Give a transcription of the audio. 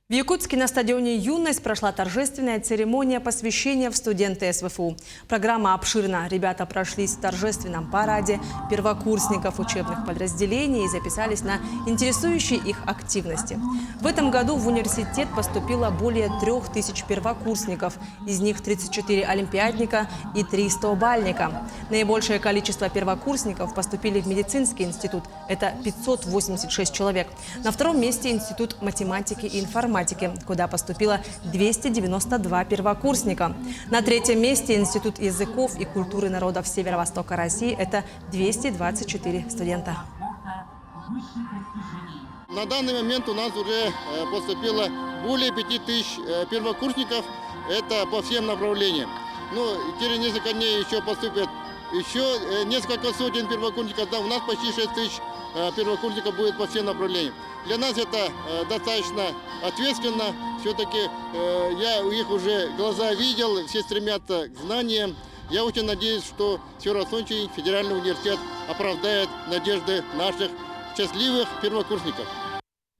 В Якутске на стадионе «Юность» прошла торжественная церемония посвящения в студенты СВФУ. Программа обширна. Ребята прошлись в торжественном параде первокурсников учебных подразделений и записались на интересующие их активности. В этом году в университет поступило более 3000 первокурсников. Из них 34 олимпиадника и 3 100-бальника. Наибольшее количество первокурсников поступили в медицинский институт. Это 586 человек. На втором месте институт математики и информатики, куда поступило 292 первокурсника. На третьем месте Институт языков и культуры народов Северо-Востока России – это 224 студента. На данный момент у нас уже поступило более 5000 первокурсников, это по всем направлениям. Через несколько дней еще поступят еще несколько сотен первокурсников, у нас почти 6000 первокурсников будет по всем направлениям. Для нас это достаточно ответственно, все-таки я у них уже глаза видел, все стремятся к знаниям. Я очень надеюсь, что Северо-Восточный федеральный университет оправдает надежды наших счастливых первокурсников.